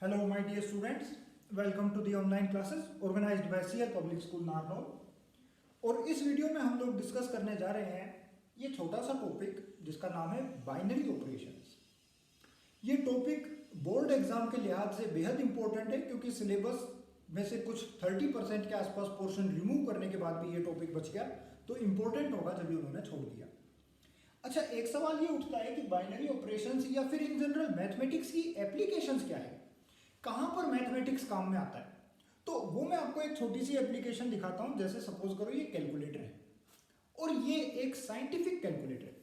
Hello, my dear students. Welcome to the online classes organized by CL Public School Narnaul. और इस video में हम लोग डिस्कस करने जा रहे हैं ये छोटा सा टॉपिक जिसका नाम है बाइनरी ऑपरेशंस। ये टॉपिक बोर्ड एग्जाम के लिहाज से बेहद इंपॉर्टेंट है क्योंकि सिलेबस में से कुछ 30% के आसपास पोर्शन रिमूव करने के बाद भी ये टॉपिक बच गया, तो इंपॉर्टेंट होगा जब भी उन्होंने छोड़ दिया। अच्छा, एक सवाल ये उठता है कि बाइनरी ऑपरेशंस या फिर इन जनरल मैथमेटिक्स की एप्लीकेशंस क्या है, कहां पर मैथमेटिक्स काम में आता है। तो वो मैं आपको एक छोटी सी एप्लीकेशन दिखाता हूं। जैसे सपोज करो ये कैलकुलेटर है और ये एक साइंटिफिक कैलकुलेटर है।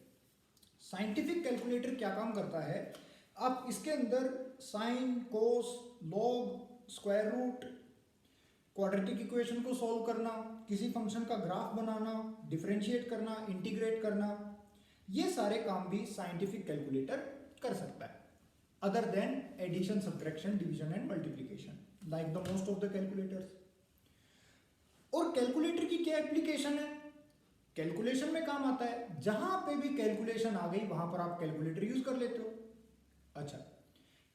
साइंटिफिक कैलकुलेटर क्या काम करता है, आप इसके अंदर sine, cos, log, square root, quadratic equation को सॉल्व करना, किसी फंक्शन का ग्राफ बनाना, डिफरेंशिएट करना, इंटीग्रेट करना, ये सारे काम भी साइंटिफिक कैलकुलेटर कर सकता है। Other than addition, subtraction, division and multiplication, like the most of the calculators। और कैलकुलेटर की क्या एप्लीकेशन है, कैलकुलेशन में काम आता है। जहां पे भी कैलकुलेशन आ गई वहां पर आप कैलकुलेटर यूज कर लेते हो। अच्छा,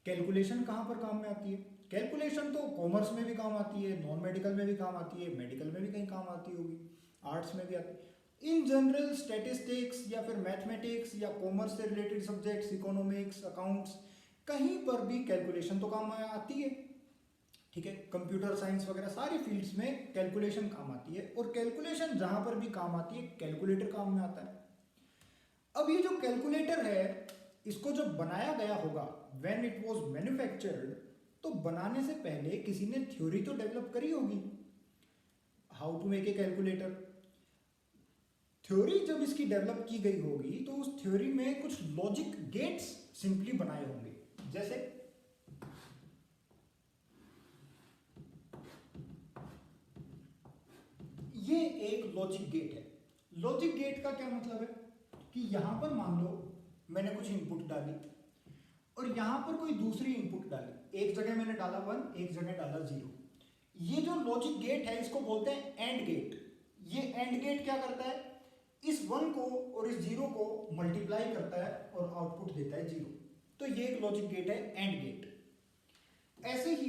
कैलकुलेशन कहां पर काम में आती है? कैलकुलेशन तो कॉमर्स में भी काम आती है, नॉन मेडिकल में भी काम आती है, मेडिकल में भी कहीं काम आती होगी, आर्ट्स में भी आती है। इन जनरल स्टैटिस्टिक्स या फिर मैथमेटिक्स या कॉमर्स से रिलेटेड सब्जेक्ट्स, इकोनॉमिक्स, अकाउंट्स, कहीं पर भी कैलकुलेशन तो काम आती है। ठीक है, कंप्यूटर साइंस वगैरह सारी फील्ड्स में कैलकुलेशन काम आती है। और कैलकुलेशन जहां पर भी काम आती है कैलकुलेटर काम में आता है। अब ये जो कैलकुलेटर है इसको जब बनाया गया होगा, व्हेन इट वाज मैन्युफैक्चर्ड, तो बनाने से पहले किसी ने थ्योरी तो डेवलप करी होगी, how to make a calculator. Theory जब इसकी डेवलप की गई होगी तो उस थ्योरी में कुछ लॉजिक गेट्स सिंपली बनाए होंगे। जैसे ये एक लॉजिक गेट है। लॉजिक गेट का क्या मतलब है कि यहां पर मान लो मैंने कुछ इनपुट डाली और यहां पर कोई दूसरी इनपुट डाली, एक जगह मैंने डाला 1, एक जगह डाला 0। ये जो लॉजिक गेट है इसको बोलते हैं एंड गेट। ये एंड गेट क्या करता है, इस 1 को और इस 0 को मल्टीप्लाई करता है और आउटपुट देता है 0। तो ये एक लॉजिक गेट है, एंड गेट। ऐसे ही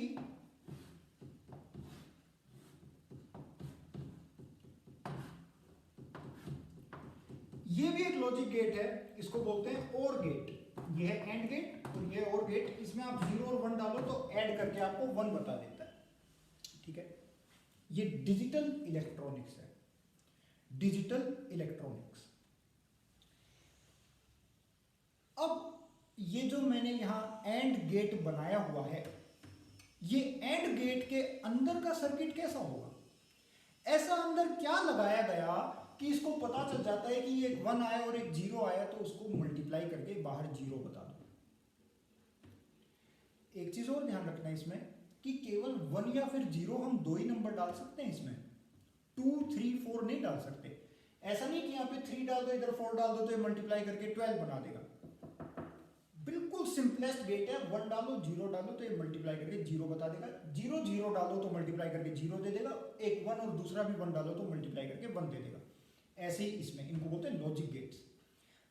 ये भी एक लॉजिक गेट है, इसको बोलते हैं और गेट। ये है एंड गेट और ये और गेट। इसमें आप 0 और 1 डालो तो ऐड करके आपको 1 बता देता है। ठीक है, ये डिजिटल इलेक्ट्रॉनिक्स है, डिजिटल इलेक्ट्रॉनिक्स। अब ये जो मैंने यहां एंड गेट बनाया हुआ है, ये एंड गेट के अंदर का सर्किट कैसा होगा, ऐसा अंदर क्या लगाया गया कि इसको पता चल जाता है कि एक 1 आया और एक 0 आया तो उसको मल्टीप्लाई करके बाहर 0 बता दो। एक चीज और ध्यान रखना इसमें कि केवल 1 या फिर 0 हम दो ही नंबर डाल सकते हैं इसमें, 2, 3, 4 नहीं डाल सकते। ऐसा नहीं कि यहाँ पे 3 डाल दो इधर 4 डाल दो तो ये मल्टीप्लाई करके 12 बना देगा। बिल्कुल सिंपलेस्ट गेट है, 1 डालो 0 डालो तो ये मल्टीप्लाई करके 0 बता देगा, 0 0 डालो तो मल्टीप्लाई करके 0 दे देगा, एक 1 और दूसरा भी 1 डालो तो मल्टीप्लाई करके 1 दे देगा। ऐसे ही इसमें, इनको बोलते हैं लॉजिक गेट्स।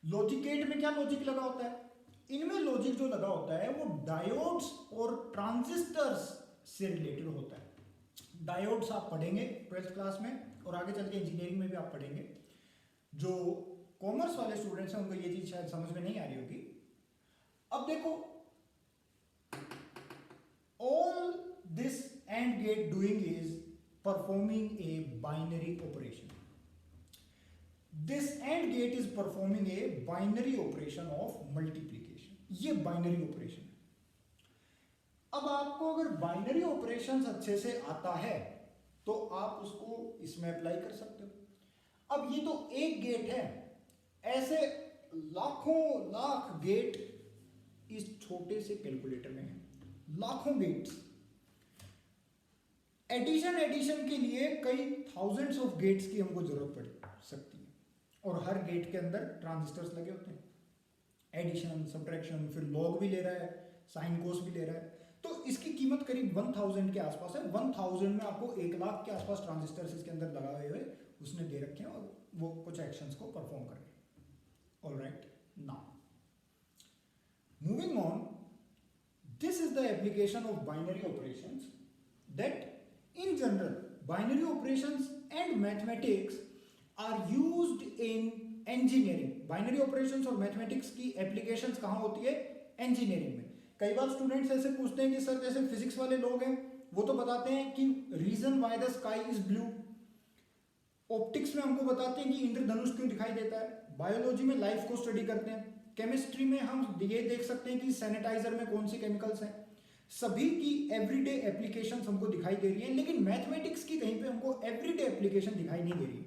लॉजिक गेट में क्या लॉजिक लगा होता है, इनमें लॉजिक जो लगा होता है वो डायोड्स और ट्रांजिस्टर्स से रिलेटेड होता है। डायोड्स आप पढ़ेंगे 12th क्लास में और आगे चल के इंजीनियरिंग में भी आप पढ़ेंगे। जो कॉमर्स वाले स्टूडेंट्स हैं उनको ये चीज शायद समझ में नहीं आ रही होगी। अब देखो, all this AND gate doing is performing a binary operation. This AND gate is performing a binary operation of multiplication. ये binary operation है। अब आपको अगर binary operations अच्छे से आता है तो आप उसको इसमें अप्लाई कर सकते हो। अब ये तो एक गेट है, ऐसे लाखों लाख गेट इस छोटे से कैलकुलेटर में है, लाखों गेट्स। एडिशन के लिए कई थाउजेंड्स ऑफ गेट्स की हमको जरूरत पड़ सकती है और हर गेट के अंदर ट्रांजिस्टर्स लगे होते हैं। एडिशन, सब्ट्रैक्शन, फिर लॉग भी ले रहा है, साइन कोस भी ले रहा है, तो इसकी कीमत करीब 1000 के आसपास है। 1000 में आपको 1 लाख के आसपास ट्रांजिस्टर्स इसके अंदर लगाए हुए उसने दे रखे हैं और वो कुछ एक्शंस को परफॉर्म कर रहे हैं। Alright, now moving on, This is the application of binary operations that in general binary operations and mathematics are used in engineering. Binary operations और mathematics की applications कहाँ होती है? engineering में. कई बार स्टूडेंट्स ऐसे पूछते हैं कि सर जैसे फिजिक्स वाले लोग हैं वो तो बताते हैं कि reason why the sky is blue, optics में हमको बताते हैं कि इंद्रधनुष क्यों दिखाई देता है, बायोलॉजी में लाइफ को स्टडी करते हैं, केमिस्ट्री में हम ये देख सकते हैं कि सैनिटाइजर में कौन सी केमिकल्स हैं. सभी की एवरीडे एप्लीकेशन हमको दिखाई दे रही है, लेकिन मैथमेटिक्स की कहीं पे हमको एवरीडे एप्लीकेशन दिखाई नहीं दे रही.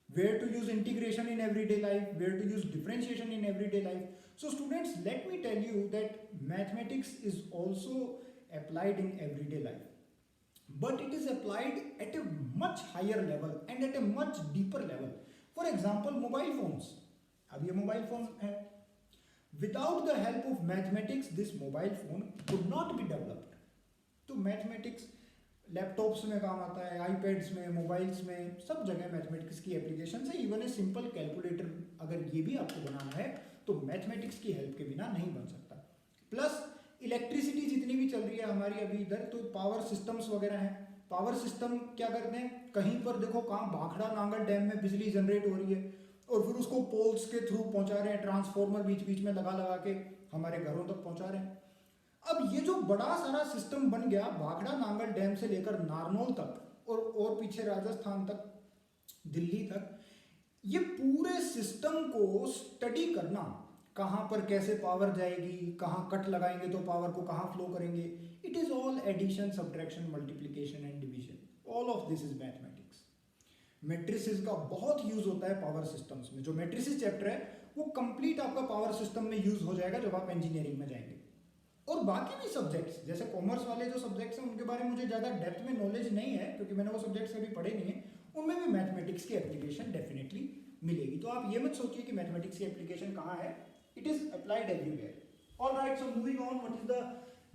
Where to use integration in everyday life, where to use differentiation in everyday life. So students, let me tell you that mathematics is also applied in everyday life, but it is applied at a much higher level and at a much deeper level. For example, mobile phones. अब ये mobile phone है. Without the help of mathematics, this mobile phone could not be developed. तो mathematics laptops में काम आता है, iPads में, mobiles में, सब जगह मैथमेटिक्स की एप्लीकेशन है. इवन ए सिंपल कैलकुलेटर अगर ये भी आपको बनाना है तो मैथमेटिक्स की हेल्प के बिना नहीं बन सकता. प्लस इलेक्ट्रिसिटी जितनी भी चल रही है हमारी अभी इधर, तो पावर सिस्टम्स वगैरह हैं. पावर सिस्टम क्या करते हैं, कहीं पर देखो कहाँ भाखड़ा नांगल डैम में बिजली जनरेट हो रही है और फिर उसको पोल्स के थ्रू पहुंचा रहे हैं, ट्रांसफॉर्मर बीच बीच में लगा लगा के हमारे घरों तक पहुंचा रहे हैं. अब ये जो बड़ा सारा सिस्टम बन गया भाखड़ा नांगल डैम से लेकर नारनौल तक और पीछे राजस्थान तक, दिल्ली तक, ये पूरे सिस्टम को स्टडी करना, कहाँ पर कैसे पावर जाएगी, कहाँ कट लगाएंगे तो पावर को कहाँ फ्लो करेंगे, it is all addition, subtraction, multiplication and division. All of this is mathematics. Matrices का बहुत यूज होता है पावर सिस्टम्स में. जो मैट्रिसेस चैप्टर है वो कंप्लीट आपका पावर सिस्टम में यूज हो जाएगा जब आप इंजीनियरिंग में जाएंगे. और बाकी भी सब्जेक्ट्स जैसे कॉमर्स वाले जो सब्जेक्ट्स हैं उनके बारे में मुझे ज़्यादा डेप्थ में नॉलेज नहीं है क्योंकि मैंने वो सब्जेक्ट्स कभी पढ़े नहीं है. उनमें भी मैथमेटिक्स की एप्लीकेशन डेफिनेटली मिलेगी. तो आप ये मत सोचिए कि मैथमेटिक्स की एप्लीकेशन कहाँ है, it is applied everywhere. Alright, so moving on, what is the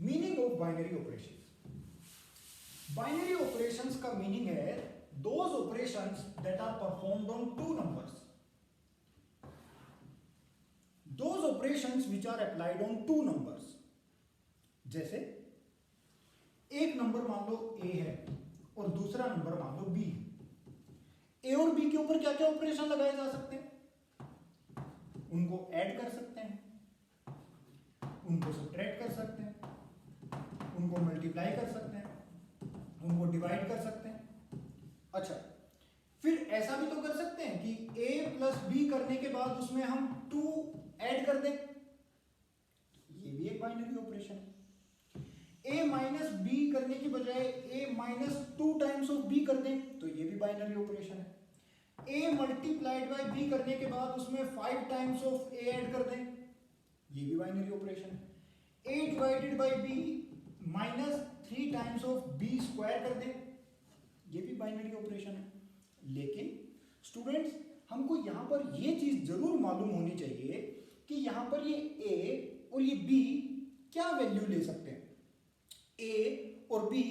meaning of binary operations? Binary operations का मीनिंग है those operations that are performed on two numbers. Those operations which are applied on two numbers. जैसे एक number मान लो ए है और दूसरा number मान लो B. ए और बी के ऊपर क्या क्या ऑपरेशन लगाए जा सकते हैं? उनको ऐड कर सकते हैं, उनको सब्ट्रैक्ट कर सकते हैं, उनको मल्टीप्लाई कर सकते हैं, उनको डिवाइड कर सकते हैं. अच्छा, फिर ऐसा भी तो कर सकते हैं कि ए प्लस बी करने के बाद उसमें हम 2 ऐड कर दें. ये भी एक बाइनरी ऑपरेशन है. a माइनस बी करने की बजाय a minus 2 times of b कर दें तो ये भी बाइनरी ऑपरेशन है. a मल्टीप्लाइड बाय b करने के बाद उसमें 5 टाइम्स ऑफ a ऐड कर दें, ये भी बाइनरी ऑपरेशन है. a divided by b minus 3 times of b square कर दें, ये भी बाइनरी ऑपरेशन है. लेकिन स्टूडेंट्स, हमको यहां पर ये चीज जरूर मालूम होनी चाहिए कि यहां पर ये a और ये b क्या वैल्यू ले सकते हैं. a और b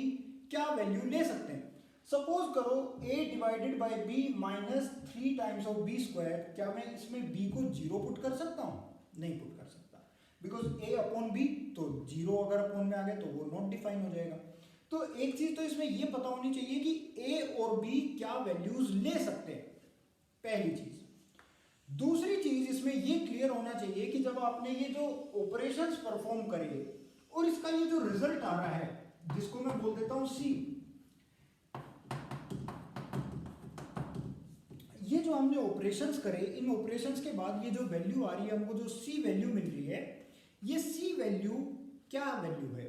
क्या वैल्यू ले सकते हैं? सपोज करो a divided by b minus 3 times of b square, क्या मैं इसमें b को 0 पुट कर सकता हूं? नहीं पुट कर सकता, बिकॉज a अपॉन b, तो 0 अगर अपॉन में आ गया तो वो नॉट डिफाइन हो जाएगा. तो एक चीज तो इसमें ये पता होनी चाहिए कि a और b क्या वैल्यूज ले सकते हैं, पहली चीज. दूसरी चीज इसमें ये क्लियर होना चाहिए कि जब आपने ये जो ऑपरेशंस परफॉर्म करे और इसका ये जो रिजल्ट आ रहा है जिसको मैं बोल देता हूं C, ये जो हमने ऑपरेशंस करे, इन ऑपरेशंस के बाद ये जो वैल्यू आ रही है, हमको जो C वैल्यू मिल रही है, ये C वैल्यू क्या वैल्यू है,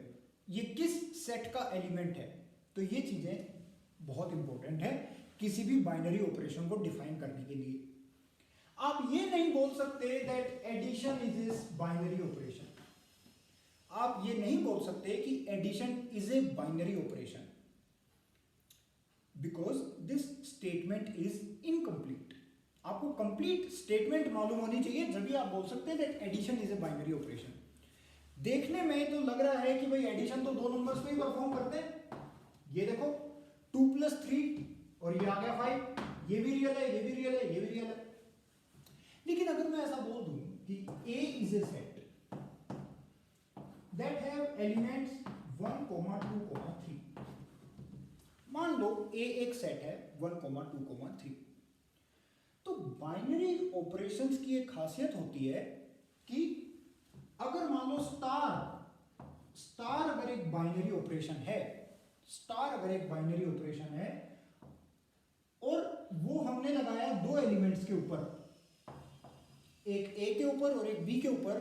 ये किस सेट का एलिमेंट है. तो ये चीजें बहुत इंपॉर्टेंट है किसी भी बाइनरी ऑपरेशन को डिफाइन करने के लिए. आप ये नहीं बोल सकते that addition is binary operation. आप ये नहीं बोल सकते कि addition is a binary operation because this statement is incomplete. आपको कंप्लीट स्टेटमेंट मालूम होनी चाहिए जब भी आप बोल सकते हैं that addition is a binary operation. देखने में तो लग रहा है कि भाई एडिशन तो 2 नंबर्स पे ही परफॉर्म करते हैं. ये देखो 2 + 3 और ये आ गया 5, ये भी रियल है, ये भी रियल है, ये भी रियल है. लेकिन अगर मैं ऐसा बोल दूं कि A is a set that have elements 1, 2, 3। मान लो A एक सेट है 1, 2, 3। तो बाइनरी ऑपरेशंस की एक खासियत होती है कि अगर मान लो स्टार अगर एक बाइनरी ऑपरेशन है, और वो हमने लगाया दो एलिमेंट्स के ऊपर, एक ए के ऊपर और एक बी के ऊपर,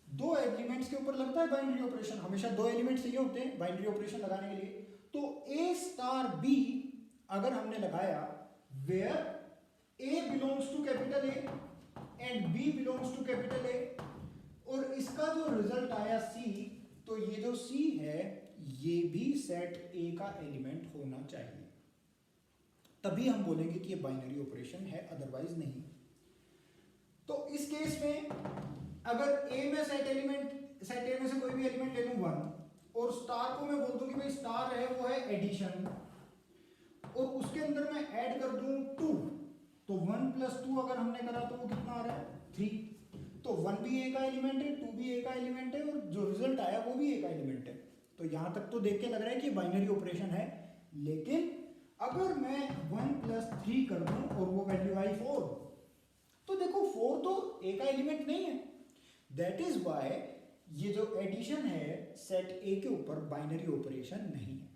दो एलिमेंट्स के ऊपर लगता है बाइनरी ऑपरेशन। हमेशा दो एलिमेंट्स चाहिए होते हैं बाइनरी ऑपरेशन लगाने के लिए। तो ए स्टार बी अगर हमने लगाया where a belongs to capital A and b belongs to capital A, और इसका जो रिजल्ट आया सी, तो ये जो सी है ये भी सेट ए का एलिमेंट होना चाहिए, तभी हम बोलेंगे कि ये बाइनरी ऑपरेशन है, अदरवाइज नहीं। तो इस केस में अगर ए में सेट ए में से कोई भी एलिमेंट ले लूं 1, और स्टार को मैं बोल दूं कि भाई स्टार है वो है एडिशन, और उसके अंदर मैं ऐड कर दूं 2, तो 1 + 2 अगर हमने करा तो वो कितना आ रहा है 3। तो 1 भी ए का एलिमेंट है, 2 भी ए का एलिमेंट है, और जो रिजल्ट आया वो भी ए का एलिमेंट है। तो यहां तक तो देख के लग रहा है कि बाइनरी ऑपरेशन है। लेकिन अगर मैं 1 + 3 कर दूं और वो वैल्यू आई 4, तो देखो 4 तो ए का एलिमेंट नहीं है। दैट इज वाई ये जो एडिशन है सेट ए के ऊपर बाइनरी ऑपरेशन नहीं है।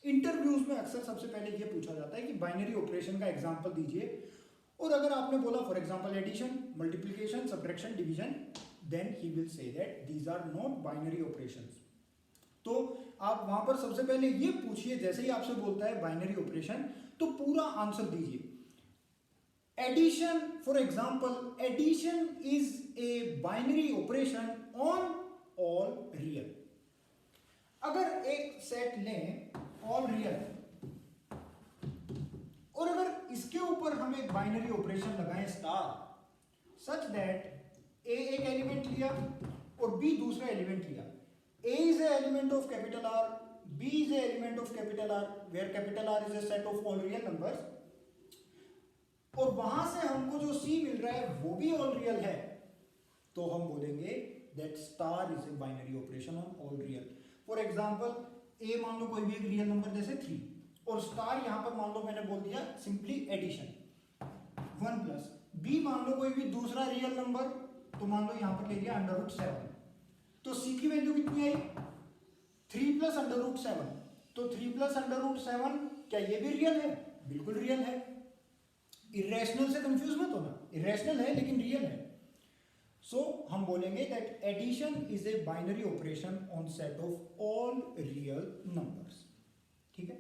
इंटरव्यूज में अक्सर सबसे पहले ये पूछा जाता है कि बाइनरी ऑपरेशन का एग्जांपल दीजिए, और अगर आपने बोला for example addition, multiplication, subtraction, division, then he will say that these are not binary operations. तो आप वहां पर सबसे पहले ये पूछिए, जैसे ही आपसे बोलता है बाइनरी ऑपरेशन तो पूरा आंसर दीजिए। Addition, for example addition is a binary operation on all real. अगर एक सेट लें ऑल रियल, और अगर इसके ऊपर हम एक बाइनरी ऑपरेशन लगाएं स्टार, सच दैट ए एक एलिमेंट लिया और बी दूसरा एलिमेंट लिया, A is a element of capital R, B is a element of capital R, where capital R is a set of all real numbers, और वहां से हमको जो सी मिल रहा है वो भी ऑल रियल है, तो हम बोलेंगे that star is a binary operation on all real. For example A मान लो कोई भी एक रियल नंबर जैसे 3, और स्टार यहां पर मान लो मैंने बोल दिया सिंपली एडिशन 1 प्लस, बी मान लो कोई भी दूसरा रियल नंबर, तो मान लो यहां पर ले लिया √7, तो सी की वैल्यू कितनी आई 3 + √7, तो 3 + √7 क्या ये भी रियल है? बिल्कुल रियल है। इरेशनल से कंफ्यूज मत होना, इरेशनल है लेकिन रियल है। सो हम बोलेंगे that addition is a binary operation on set of all real numbers. ठीक है,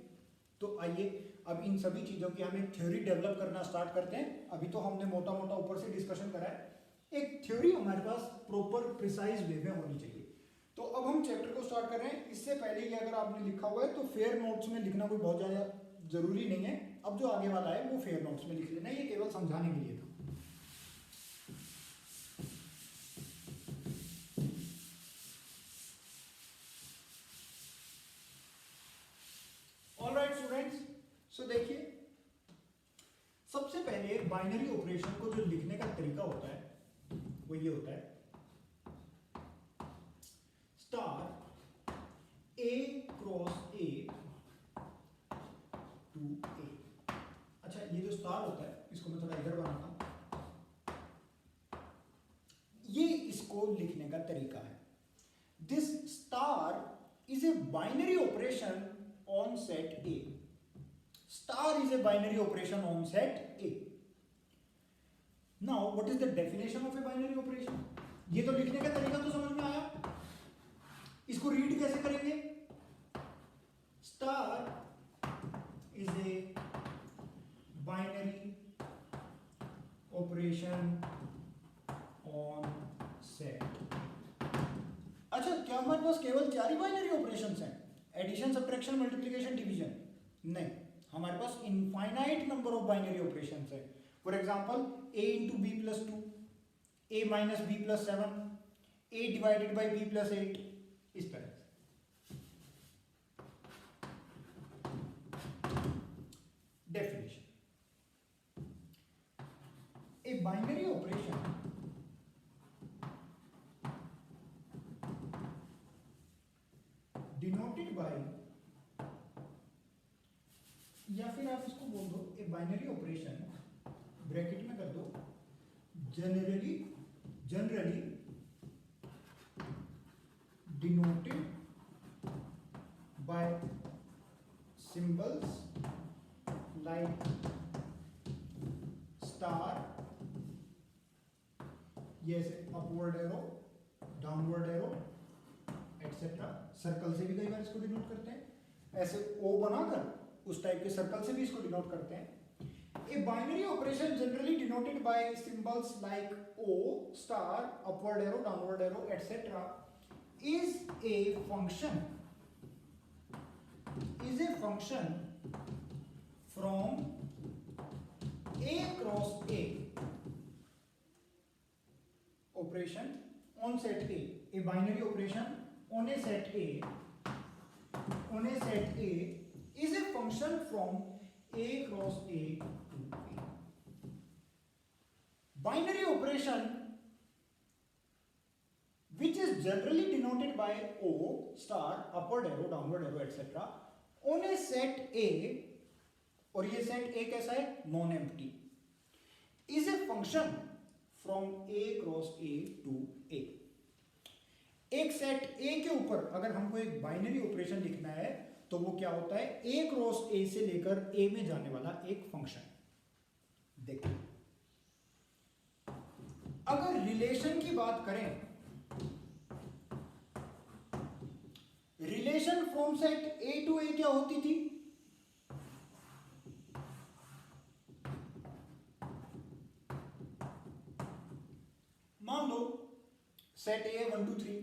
तो आइए अब इन सभी चीजों की हम एक थ्योरी डेवलप करना स्टार्ट करते हैं। अभी तो हमने मोटा मोटा ऊपर से डिस्कशन करा है, एक थ्योरी हमारे पास प्रॉपर प्रिसाइज वे में होनी चाहिए। तो अब हम चैप्टर को स्टार्ट कर रहे हैं। इससे पहले ही अगर आपने लिखा हुआ है तो फेयर नोट्स में लिखना कोई बहुत ज्यादा जरूरी नहीं है। अब जो आगे वाला है वो फेयर नोट्स में लिख लेना, ये केवल समझाने के लिए था। ऑलराइट स्टूडेंट्स, सो देखिए सबसे पहले बाइनरी ऑपरेशन को जो लिखने का तरीका होता है वो ये होता है star A cross A to A. अच्छा, ये जो स्टार होता है इसको मैं थोड़ा इधर बनाता हूं, ये इसको लिखने का तरीका है। This star is a binary operation on set A. Star is a binary operation on set A. Now, what is the definition of a binary operation? ये तो लिखने का तरीका तो समझ में आया, इसको रीड कैसे करेंगे? Star is a binary operation on set. अच्छा, क्या हमारे पास केवल 4 ही बाइनरी ऑपरेशंस हैं? Addition, subtraction, multiplication, division? नहीं, हमारे पास infinite number of binary operations है। For example a × b + 2, a - b + 7, a / b + 8, इस तरह से। Definition, A binary operation denoted by, या फिर आप इसको बोल दो ए बाइनरी ऑपरेशन, ब्रैकेट में कर दो, generally denoted by symbols like star, ये upward arrow, downward arrow etcetera. Circle से भी कई बार इसको डिनोट करते हैं, ऐसे ओ बनाकर उस टाइप के सर्कल से भी इसको डिनोट करते हैं। A binary operation generally denoted by symbols like O, star, upward arrow, downward arrow, etc. is a function from A cross A operation on set A. A binary operation on a set A is a function from A cross A to A. Binary operation which is generally denoted by O, star, upward arrow, downward arrow, etc. on a set A, और ये set A कैसा है? Non empty, is a function from A cross A to A. एक set A के ऊपर अगर हमको एक बाइनरी ऑपरेशन लिखना है तो वो क्या होता है? A क्रॉस A से लेकर A में जाने वाला एक फंक्शन। देखिए, अगर रिलेशन की बात करें, relation from set A to A क्या होती थी? मान लो सेट A 1 2 3,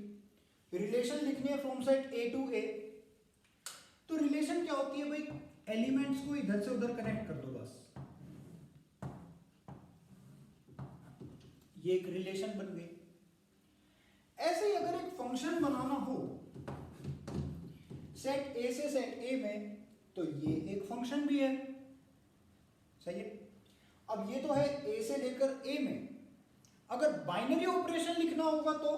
रिलेशन लिखनी है from set A to A, तो रिलेशन क्या होती है भाई? एलिमेंट्स को इधर से उधर कनेक्ट कर दो बस, ये एक रिलेशन बन गई। ऐसे ही अगर एक फंक्शन बनाना हो सेट A से सेट A में, तो ये एक फंक्शन भी है, सही है। अब ये तो है A से लेकर A में, अगर बाइनरी ऑपरेशन लिखना होगा तो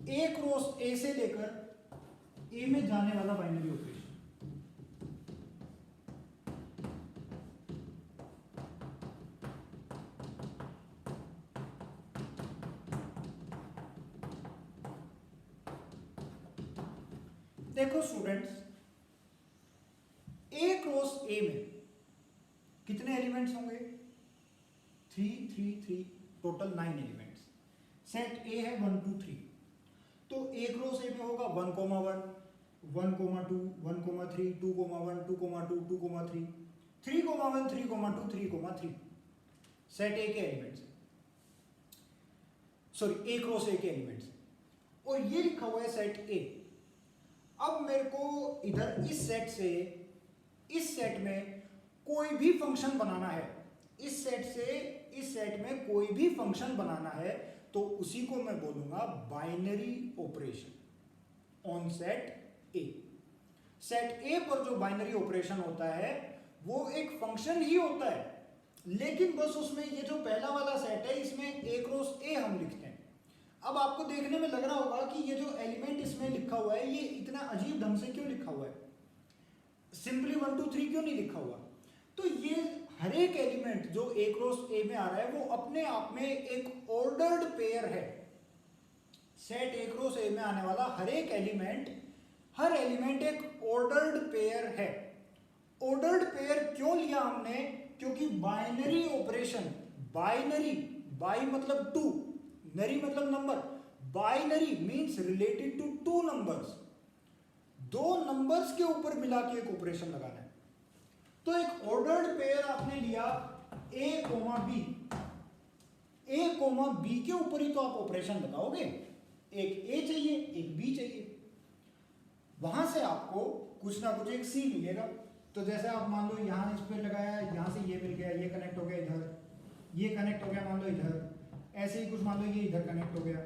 A क्रॉस A से लेकर A में जाने वाला बाइनरी ऑपरेशन। देखो स्टूडेंट्स, A क्रॉस A में कितने एलिमेंट्स होंगे? 3 3 3, टोटल 9 एलिमेंट्स। सेट A है 1 2 3, तो A क्रॉस A में होगा 1 1 1 2 1 3 2 1 2 2 2 3 3 1 3 2 3 3, सेट A के elements, sorry A cross A के एलिमेंट्स, और ये लिखा हुआ है सेट A। अब मेरे को इधर इस सेट से इस सेट में कोई भी फंक्शन बनाना है, इस सेट से इस सेट में कोई भी फंक्शन बनाना है, तो उसी को मैं बोलूंगा binary operation on set A. Set ए पर जो बाइनरी ऑपरेशन होता है वो एक फंक्शन ही होता है, लेकिन बस उसमें ये जो पहला वाला सेट है इसमें ए क्रॉस ए हम लिखते हैं। अब आपको देखने में लग रहा होगा कि ये जो एलिमेंट इसमें लिखा हुआ है ये इतना अजीब ढंग से क्यों लिखा हुआ है, सिंपली 1 2 3 क्यों नहीं लिखा हुआ? तो ये हर एक एलिमेंट जो ए क्रॉस ए में आ रहा है वो अपने आप में एक ऑर्डर्ड पेयर है। सेट ए क्रॉस ए में आने वाला हर एलिमेंट एक ऑर्डर्ड पेयर है। ऑर्डर्ड पेयर क्यों लिया हमने? क्योंकि बाइनरी ऑपरेशन, बाइनरी, बाई मतलब टू, नरी मतलब number, binary means related to two numbers, दो नंबर्स के ऊपर मिला के एक ऑपरेशन लगाना है। तो एक ऑर्डर्ड पेयर आपने लिया a, b, a, b के ऊपर ही तो आप ऑपरेशन लगाओगे, एक a चाहिए एक b चाहिए, वहां से आपको कुछ ना कुछ एक c मिलेगा। तो जैसे आप मान लो यहां इस पर लगाया, यहां से ये मिल गया, ये कनेक्ट हो गया इधर, ये कनेक्ट हो गया मान लो इधर, ऐसे ही कुछ मान लो ये इधर कनेक्ट हो गया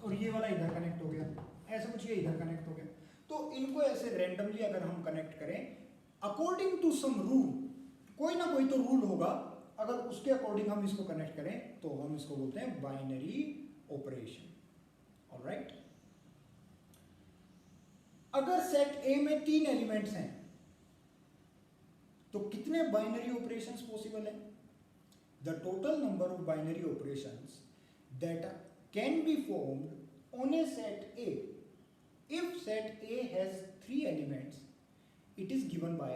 और ये वाला इधर कनेक्ट हो गया, ऐसे कुछ ये इधर कनेक्ट हो गया। तो इनको ऐसे रैंडमली अगर हम कनेक्ट करें अकॉर्डिंग टू सम रूल, कोई ना कोई तो रूल होगा अगर उसके अकॉर्डिंग हम इसको कनेक्ट करें तो हम इसको बोलते हैं बाइनरी ऑपरेशन। ऑलराइट, अगर सेट ए में 3 एलिमेंट्स हैं तो कितने बाइनरी ऑपरेशंस पॉसिबल है? The total number of binary operations that can be formed on A set A if set A has 3 elements, it is given by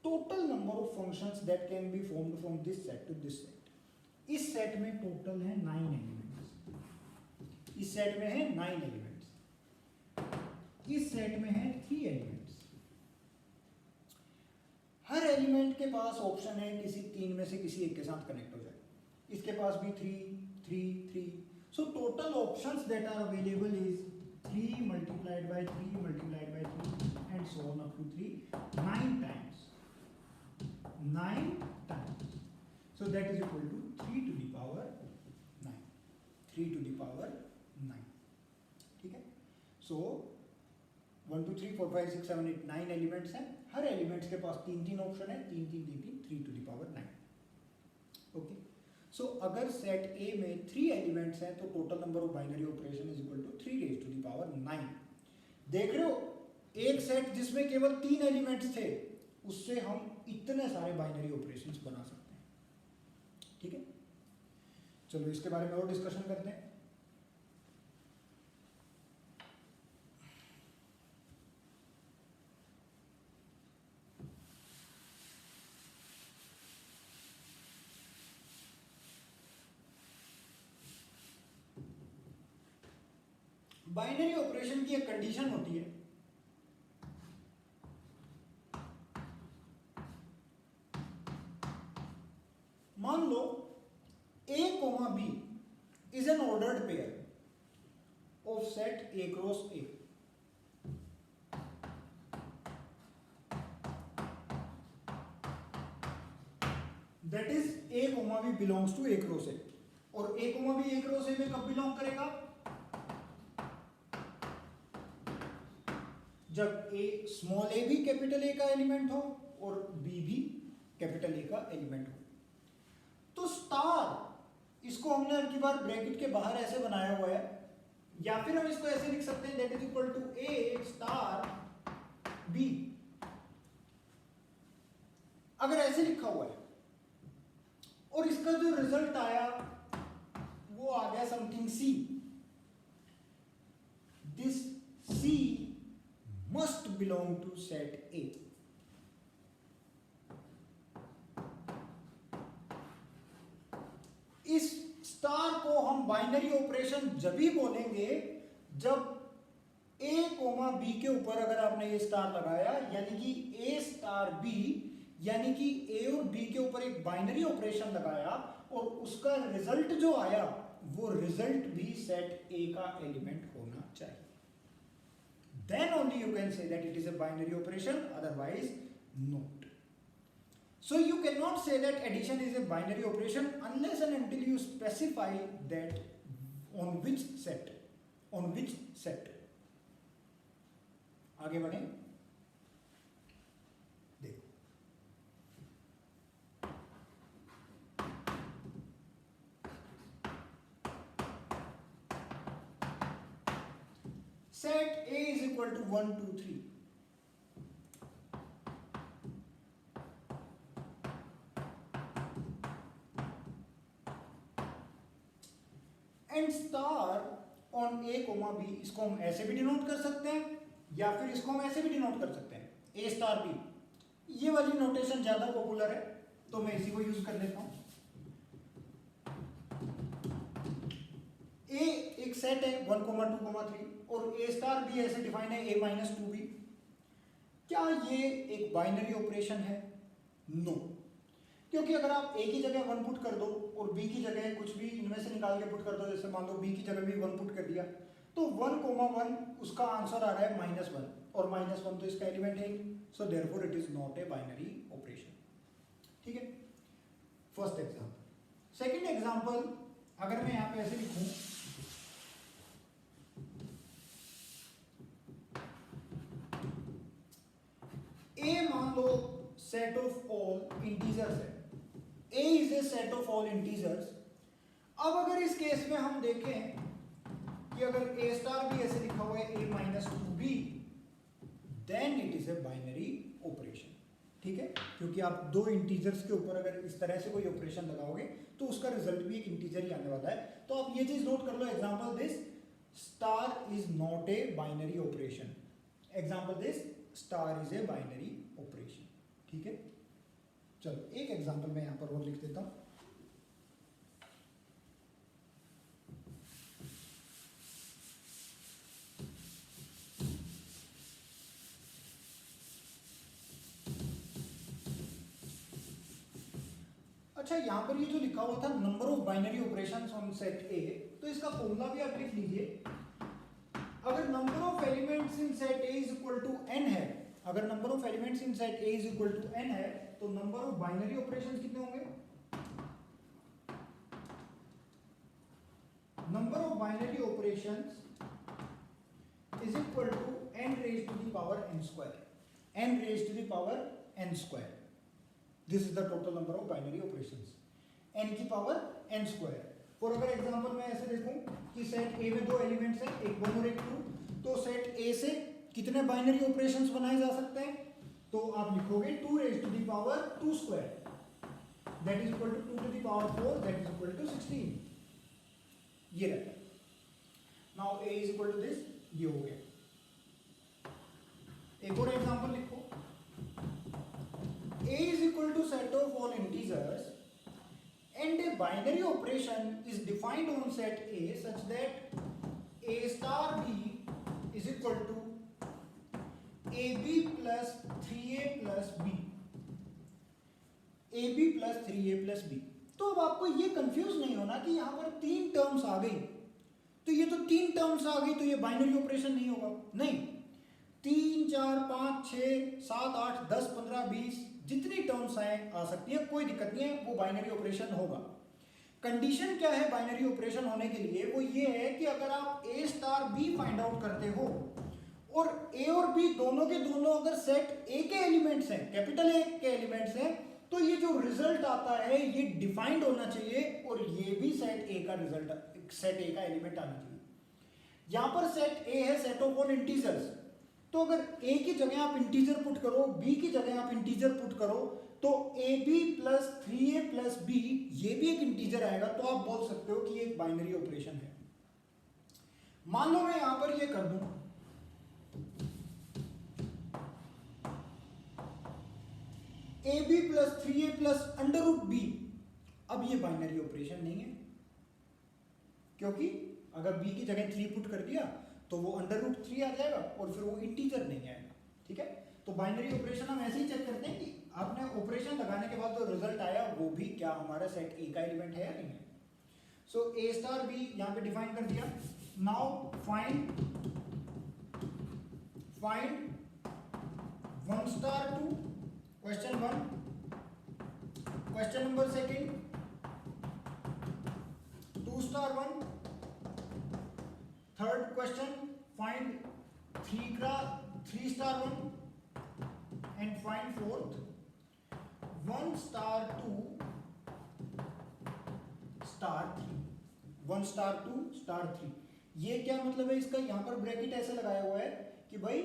total number of functions that can be formed from this set to this set. इस set में total है 9 elements, इस set में है 9 elements, इस set में है 3 elements. हर element के पास ऑप्शन है किसी 3 में से किसी एक के साथ कनेक्ट हो जाए। इसके पास भी 3 3 3, so total options that are available is 3 multiplied by 3 multiplied by 3 and so on up to 3, 9 times, 9 times, so that is equal to 3 to the power 9, 3 to the power 9, ठीक है। so 1 2 3 4 5 6 7 8 9 एलिमेंट्स हैं, हर elements के पास 3 3 option है, 3 3 3 3, 3 to the power 9, okay. So अगर set A में 3 elements हैं तो total number of binary operation is equal to 3 raised to the power 9। देख रहे हो, एक सेट जिसमें केवल 3 एलिमेंट्स थे उससे हम इतने सारे बाइनरी ऑपरेशंस बना सकते हैं, ठीक है। चलो इसके बारे में और डिस्कशन करते हैं। बाइनरी ऑपरेशन की एक कंडीशन होती है, मान लो A, B is an ordered pair of set A cross A. That is A, B belongs to A cross A. और A, B A cross A में कब बिलोंग करेगा? जब A स्मॉल a भी कैपिटल A का element हो और B भी कैपिटल A का एलिमेंट हो। तो स्टार, इसको हमने अब की बार ब्रैकेट के बाहर ऐसे बनाया हुआ है, या फिर हम इसको ऐसे लिख सकते हैं that is equal to A star B। अगर ऐसे लिखा हुआ है और इसका जो रिजल्ट आया वो आ गया something C, this C must belong to set A। इस स्टार को हम बाइनरी ऑपरेशन जब भी बोलेंगे जब A, B के ऊपर अगर आपने ये स्टार लगाया, यानी कि A स्टार B, यानी कि A और B के ऊपर एक बाइनरी ऑपरेशन लगाया और उसका रिजल्ट जो आया वो रिजल्ट भी सेट A का एलिमेंट होना चाहिए। Then only you can say that it is a binary operation, otherwise not. So you cannot say that addition is a binary operation unless and until you specify that on which set, on which set. आगे बढ़े, देखो set A is equal to 1 2 3, and star on A, B, इसको हम ऐसे भी denote कर सकते हैं या फिर इसको हम ऐसे भी डिनोट कर सकते हैं A स्टार B। ये वाली नोटेशन ज्यादा पॉपुलर है तो मैं इसी को यूज कर लेता हूं। A एक सेट है 1 2 3 और A स्टार B ऐसे डिफाइन है A माइनस 2B। क्या ये एक बाइनरी ऑपरेशन है? नो, क्योंकि अगर आप A की जगह 1 पुट कर दो और B की जगह कुछ भी इनमें से निकाल के पुट कर दो, जैसे मान लो B की जगह भी 1 पुट कर दिया तो 1 1 उसका आंसर आ रहा है -1 और -1 तो इसका एलिमेंट है, so therefore it is not a binary operation. ठीक है, फर्स्ट एग्जांपल। सेकंड एग्जांपल, अगर मैं यहां पे ऐसे लिखूं A मान लो सेट ऑफ ऑल इंटीजर्स है, A is a set of all integers. अब अगर इस केस में हम देखें कि अगर A स्टार भी ऐसे लिखा हुआ है A minus 2B, then it is a binary operation. ठीक है, क्योंकि आप दो इंटीजर्स के ऊपर अगर इस तरह से कोई ऑपरेशन लगाओगे तो उसका रिजल्ट भी एक इंटीजर ही आने वाला है। तो आप ये चीज नोट कर लो, example this star is not a binary operation. Example this star is a binary operation. ठीक है, चलो एक एग्जांपल मैं यहां पर और लिख देता हूं। अच्छा, यहां पर ये जो लिखा हुआ था number of binary operations on set A, तो इसका फॉर्मूला भी आप लिख लीजिए। अगर number of elements in set A is equal to n है, अगर number of elements in set A is equal to n है, तो नंबर ऑफ बाइनरी ऑपरेशंस कितने होंगे? Number of binary operations is equal to n raise to the power n square, n raise to the power n square. This is the total number of binary operations, n की power n square. और अगर example में ऐसे देखूं कि set A में दो elements हैं, एक 1 और एक 2, तो सेट A से कितने बाइनरी ऑपरेशंस बनाए जा सकते हैं? तो आप लिखोगे 2 raise to the power 2 square, that is equal to 2 to the power 4, that is equal to 16। ये रहता है। Now A is equal to this, ये हो गया। एक और एग्जांपल लिखो, A is equal to set of all integers and a binary operation is defined on set A such that A star B is equal to AB plus 3A plus B, AB plus 3A plus B। तो अब आपको ये confuse नहीं होना कि यहां पर 3 terms आ गई, तो ये तो 3 टर्म्स आ गई तो ये बाइनरी ऑपरेशन नहीं होगा। नहीं, 3 4 5 6 7 8 10 15 20 जितनी टर्म्स आए आ सकती है, कोई दिक्कत नहीं है, वो बाइनरी ऑपरेशन होगा। कंडीशन क्या है बाइनरी ऑपरेशन होने के लिए? वो ये है कि अगर आप A star B find out करते हो और A और B दोनों के दोनों अगर सेट A के एलिमेंट्स हैं, कैपिटल A के एलिमेंट्स हैं, तो ये जो रिजल्ट आता है ये डिफाइंड होना चाहिए और ये भी सेट A का रिजल्ट, सेट A का एलिमेंट आना चाहिए। यहां पर सेट A है सेट ऑफ ऑल इंटीजर्स, तो अगर A की जगह आप इंटीजर पुट करो, B की जगह आप इंटीजर पुट करो, तो AB plus 3A plus B ये भी एक इंटीजर आएगा, तो आप बोल सकते हो कि ये एक बाइनरी ऑपरेशन है। मान लो मैं यहां पर ये कर दूं AB plus 3A plus under root B, अब ये बाइनरी ऑपरेशन नहीं है, क्योंकि अगर B की जगह 3 पुट कर दिया तो वो अंडर रूट 3 आ जाएगा और फिर वो इंटीजर नहीं आएगा। ठीक है, तो बाइनरी ऑपरेशन हम ऐसे ही चेक करते हैं कि आपने ऑपरेशन लगाने के बाद जो रिजल्ट आया वो भी क्या हमारा सेट A का एलिमेंट है या नहीं है। सो A स्टार B यहां पे डिफाइन कर दिया। Now find 1 star 2, question 1, question number second 2 star 1, third question find 3 star 1 and find fourth 1 star 2 star 3, 1 star 2 star 3। ये क्या मतलब है इसका? यहां पर ब्रैकेट ऐसे लगाया हुआ है कि भाई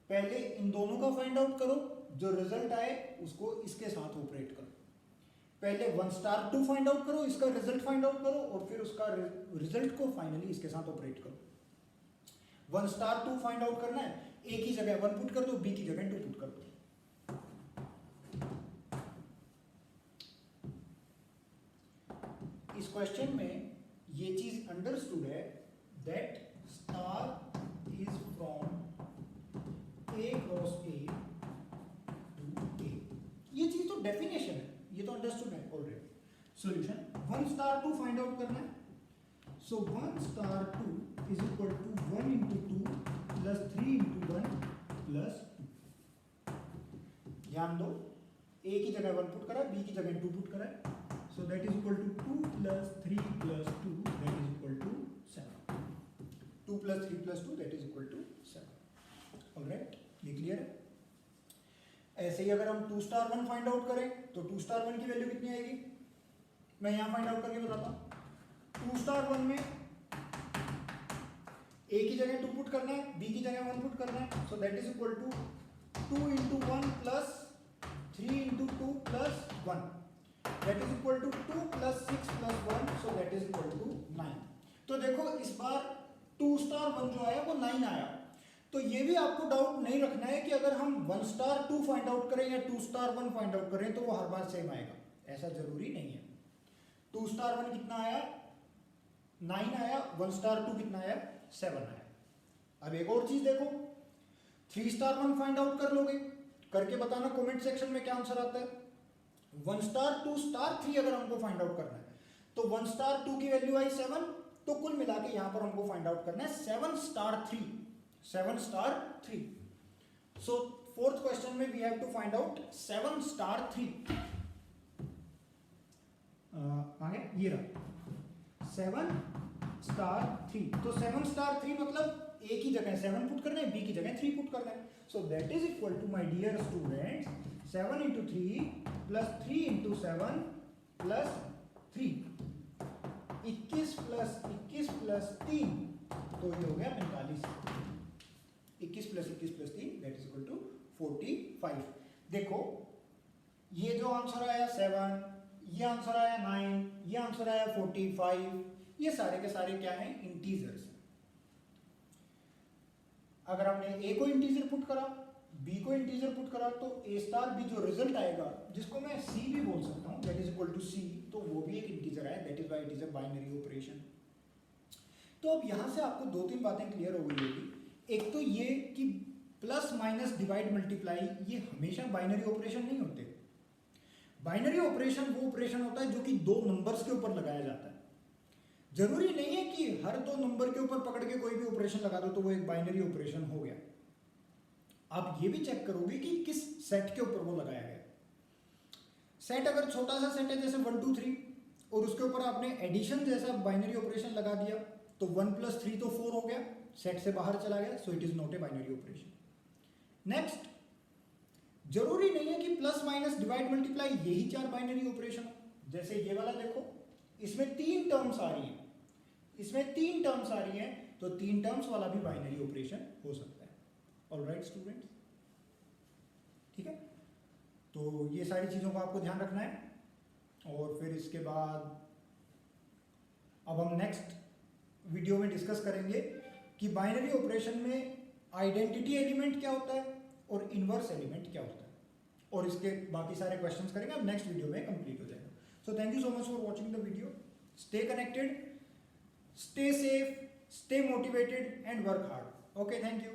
पहले इन दोनों का फाइंड आउट करो, जो रिजल्ट आए उसको इसके साथ ऑपरेट करो। पहले 1 स्टार 2 फाइंड आउट करो, इसका रिजल्ट फाइंड आउट करो और फिर उसका रिजल्ट को फाइनली इसके साथ ऑपरेट करो। 1 स्टार 2 फाइंड आउट करना है, A की जगह 1 पुट कर दो, B की जगह 2 पुट कर दो। इस क्वेश्चन में ये चीज अंडरस्टूड है that star is from A cross A to A। ये चीज तो डेफिनेशन है, ये तो अंडरस्टूड है already. Solution 1 star 2 find out करना है, सो 1 star 2 is equal to 1 into 2 plus 3 into 1 plus 2। ध्यान दो, A की जगह 1 पुट करा, B की जगह 2 पुट करा, so that is equal to 2 plus 3 plus 2 that is equal to 7। 2 plus 3 plus 2 that is equal to 7। Alright, ये क्लियर है। ऐसे ही अगर हम 2 स्टार 1 फाइंड आउट करें तो 2 स्टार 1 की वैल्यू कितनी आएगी? मैं यहाँ फाइंड आउट करके बताता हूँ। 2 स्टार 1 में ए की जगह 2 पुट करना है, बी की जगह 1 पुट करना है, so that is equal to 2 into 1 plus 3 into 2 plus 1, that is equal to 2 plus 6 plus 1, so that is equal to 9। तो देखो इस बार 2 स्टार 1 जो आया वो 9 आया। तो ये भी आपको डाउट नहीं रखना है कि अगर हम 1 स्टार 2 फाइंड आउट करें या 2 स्टार 1 फाइंड आउट करें तो वो हर बार सेम आएगा, ऐसा जरूरी नहीं है। 2 स्टार 1 कितना आया, 9 आया, 1 स्टार 2 कितना आया, 7 आया। अब एक और चीज देखो, 3 स्टार 1 फाइंड आउट कर लोगे, करके बताना कमेंट सेक्शन में क्या आंसर आता है। 1 स्टार 2 स्टार 3 अगर हमको फाइंड आउट करना है तो 1 स्टार 2 की वैल्यू आई 7, तो कुल मिला के यहां पर हमको फाइंड आउट करना है 7 star 3, 7 star 3। So fourth question में we have to find out 7 star 3। आगे ये रहा 7 स्टार 3। तो 7 स्टार 3 मतलब ए की जगह 7 पुट करना है, बी की जगह 3 पुट करना है, so that is equal to my dear students 7 into 3 plus 3 into 7 plus 3, 21 plus 21 plus 3, तो ये हो गया 45। 21 plus 21 plus 3 that is equal to 45। देखो ये जो आंसर आया 7, ये आंसर आया 9, ये आंसर आया 45, ये सारे के सारे क्या हैं, इंटीजर्स। अगर आपने ए को इंटीजर पुट करा, बी को इंटीजर पुट करा, तो ए स्टार बी जो रिजल्ट आएगा, जिसको मैं सी भी बोल सकता हूँ, दैट इज इक्वल टू सी, तो वो भी एक इंटीजर है, that is why it is a binary operation. तो अब यहां से आपको 2-3 बातें क्लियर हो गई होगी। एक तो ये कि प्लस माइनस डिवाइड मल्टीप्लाई ये हमेशा बाइनरी ऑपरेशन नहीं होते। बाइनरी ऑपरेशन वो ऑपरेशन होता है जो कि 2 नंबर्स के ऊपर लगाया जाता है। जरूरी नहीं है कि हर 2 नंबर के ऊपर पकड़ के कोई भी ऑपरेशन लगा दो तो वो एक बाइनरी ऑपरेशन हो गया। आप ये भी चेक करोगे कि किस सेट के ऊपर वो लगाया गया। सेट अगर छोटा सा सेट है जैसे 1 2 3 और उसके ऊपर आपने एडिशन जैसा बाइनरी ऑपरेशन लगा दिया तो 1 plus 3 तो 4 हो गया, सेट से बाहर चला गया, so it is not a binary operation. Next, जरूरी नहीं है कि प्लस माइनस डिवाइड मल्टीप्लाई यही 4 बाइनरी ऑपरेशन हो। जैसे ये वाला देखो, इसमें 3 टर्म्स आ रही हैं, इसमें 3 टर्म्स आ रही हैं, तो 3 टर्म्स वाला भी बाइनरी ऑपरेशन हो सकता है। ऑलराइट स्टूडेंट्स, ठीक है। तो ये सारी चीजों का आपको ध्यान रखना है। और फिर इसके बाद अब हम नेक्स्ट वीडियो में डिस्कस करेंगे कि बाइनरी ऑपरेशन में आइडेंटिटी एलिमेंट क्या होता है और इनवर्स एलिमेंट क्या होता है, और इसके बाकी सारे क्वेश्चंस करेंगे। अब नेक्स्ट वीडियो में कंप्लीट हो जाएगा। So thank you so much for watching the video. Stay connected, stay safe, stay motivated and work hard. Okay, thank you.